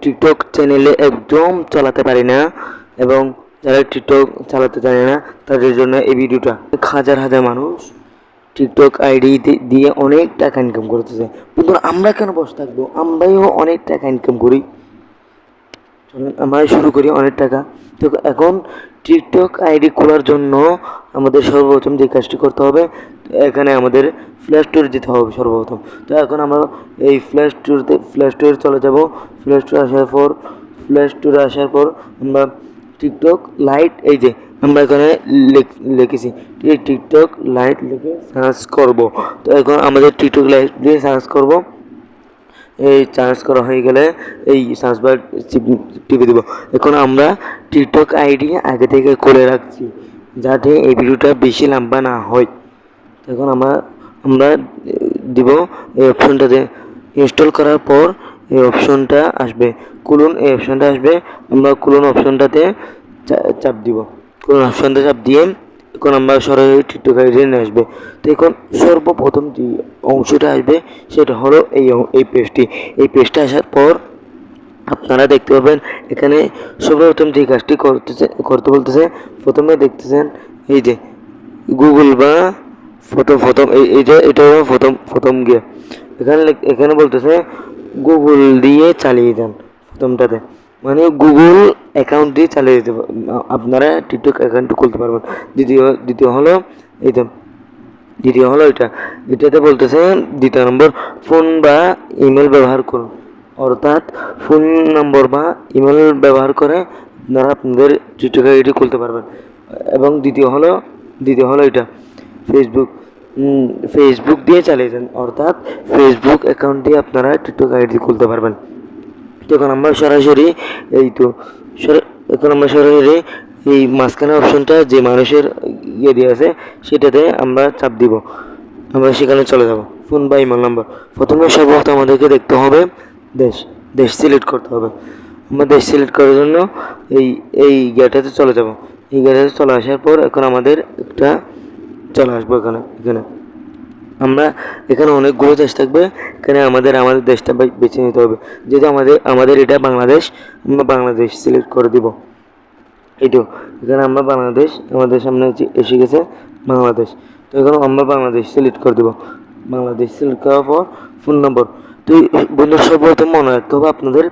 TikTok চ্যানেলে একদম চালাতে পারি না, এবং যারা টিকটক চালাতে জানে না তাদের জন্য এই ভিডিওটা। হাজার হাজার মানুষ টিকটক আইডি দিয়ে অনেক টাকা ইনকাম করতেছে, কিন্তু আমরা কেন বসে থাকবো? আমরাও অনেক টাকা ইনকাম করি, আমরা শুরু করি অনেক টাকা। তো এখন টিকটক আইডি খোলার জন্য আমাদের সর্বপ্রথম যে কাজটি করতে হবে, এখানে আমাদের প্লে স্টোরে যেতে হবে সর্বপ্রথম। তো এখন আমরা এই প্লে স্টোরে চলে যাব। প্লে স্টোরে আসার পর আমরা টিকটক লাইট, এই যে আমরা এখানে লিখেছি টিকটক লাইট লিখে সার্চ করব। তো এখন আমাদের টিকটক লাইট দিয়ে সার্চ করব। এই সার্চ করা হয়ে গেলে এই সার্চ বার টিপে দেবো। এখন আমরা টিকটক আইডি আগে থেকে খুলে রাখছি, যাতে এই ভিডিওটা বেশি লম্বা না হয়। এখন আমরা দিব এই অপশনটাতে। ইনস্টল করার পর এই অপশনটা আসবে, খুলুন, এই অপশনটা আসবে। আমরা খুলুন অপশনটাতে চাপ দিব। খুলুন অপশনটা চাপ দিয়ে এখন আমরা সরাসরি টিকটক আইডি নিয়ে আসবে। তো এখন সর্বপ্রথম যে অংশটা আসবে সেটা হলো এই পেজটি। এই পেজটা আসার পর আপনারা দেখতে পাবেন এখানে সর্বপ্রথম যে কাজটি করতে বলতেছে, প্রথমে দেখতেছেন এই যে গুগল বা প্রথম এই যে এটা হলো প্রথম গিয়ে এখানে বলতেছে গুগল দিয়ে চালিয়ে যান। প্রথমটাতে মানে গুগল অ্যাকাউন্ট দিয়ে চালিয়ে দিতে আপনারা টিকটক অ্যাকাউন্ট খুলতে পারবেন। দ্বিতীয় হলো এটাতে বলতেছে দ্বিতীয় নম্বর, ফোন বা ইমেল ব্যবহার করুন। অর্থাৎ ফোন নম্বর বা ইমেল ব্যবহার করে আপনারা আপনাদের টিকটক আইডি খুলতে পারবেন। এবং দ্বিতীয় হলো এটা ফেসবুক দিয়ে চালিয়ে যান। অর্থাৎ ফেসবুক অ্যাকাউন্ট দিয়ে আপনারা টিকটক আইডি খুলতে পারবেন। এখন আমরা সরাসরি এই মাঝখানে অপশনটা যে মানুষের দিয়ে আছে সেটাতে আমরা চাপ দিব। আমরা সেখানে চলে যাব, ফোন বা ইমেল নাম্বার। প্রথমে সর্বপ্রথম আমাদেরকে দেখতে হবে দেশ সিলেক্ট করতে হবে। আমরা দেশ সিলেক্ট করার জন্য এই গেটাতে চলে যাব। এই গেটাতে চলে আসার পর এখন আমাদের একটা চলে আসবো এখানে আমরা এখানে অনেকগুলো দেশ থাকবে। এখানে আমাদের দেশটা বেছে নিতে হবে। যেহেতু আমাদের এটা বাংলাদেশ, আমরা বাংলাদেশ সিলেক্ট করে দিব। এইটো এখানে আমরা বাংলাদেশ, আমাদের সামনে এসে গেছে বাংলাদেশ। তো এখন আমরা বাংলাদেশ সিলেক্ট করে দেবো। বাংলাদেশ সিলেক্ট করার পর ফোন নম্বর। তো বন্ধুর সর্বপ্রথম মনে রাখতে হবে আপনাদের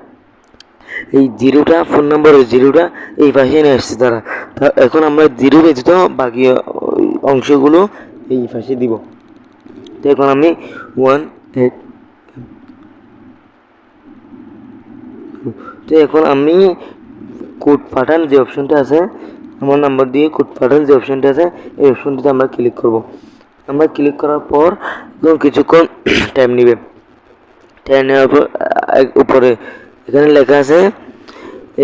এই জিরোটা, ফোন নম্বরের জিরোটা এই পাশে নিয়ে আসছে তারা। এখন আমরা জিরো ব্যতীত বাকি অংশগুলো এই পাশে দিব। তো এখন আমি 18, তো এখন আমি কোড পাঠান যে অপশনটা আছে, আমার নাম্বার দিয়ে কোড পাঠান যে অপশনটা আছে, এই অপশনটাতে আমরা ক্লিক করব। আমরা ক্লিক করার পর কিছুক্ষণ টাইম নেবে। টাইম নেওয়ার পর উপরে এখানে লেখা আছে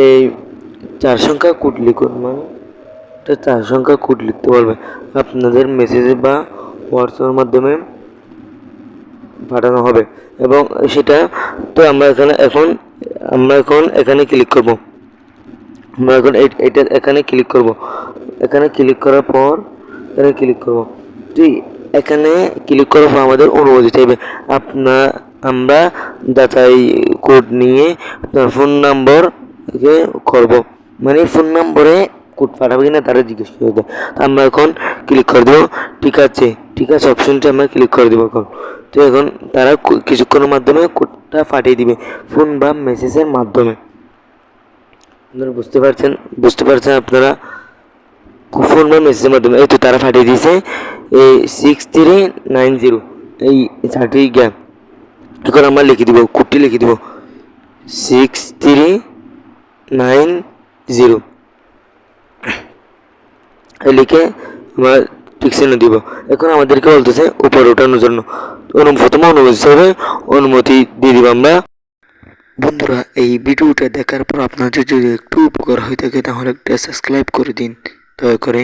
এই 4 সংখ্যা কোড লিখুন। মানে এটা 4 সংখ্যা কোড লিখতে বলবে, আপনাদের মেসেজে বা হোয়াটসঅ্যাপের মাধ্যমে পাঠানো হবে। এবং সেটা তো আমরা এখানে ক্লিক করব। আমরা এখন এখানে ক্লিক করব। এখানে ক্লিক করার পর এখানে ক্লিক করার পর আমাদের অনুমতি চাইবে। আমরা যাচাই কোড নিয়ে আপনার ফোন নম্বর করব, মানে ফোন নম্বরে কোড পাঠাবে কিনা তারা জিজ্ঞেস করবে। আমরা এখন ক্লিক করে দেবো। ঠিক আছে অপশনটা আমরা ক্লিক করে দেবো এখন। তো এখন তারা কিছুক্ষণের মাধ্যমে কোডটা পাঠিয়ে দিবে, ফোন বা মেসেজের মাধ্যমে। আপনারা বুঝতে পারছেন আপনারা, ফোন বা মেসেজের মাধ্যমে। এই তো তারা পাঠিয়ে দিয়েছে এই 6390 এই চারটি গ্যাপ। এখন আমরা লিখে দিব, কোডটি লিখে দিব 6390 লিখে আমরা টিকচিহ্ন দিব। এখন আমাদেরকে বলতেছে উপরে ওঠানোর জন্য প্রথমে অনুমতি দিয়ে দিব আমরা। বন্ধুরা, এই ভিডিওটা দেখার পর আপনাদের যদি একটু উপকার হয়ে থাকে তাহলে একটা সাবস্ক্রাইব করে দিন দয়া করে।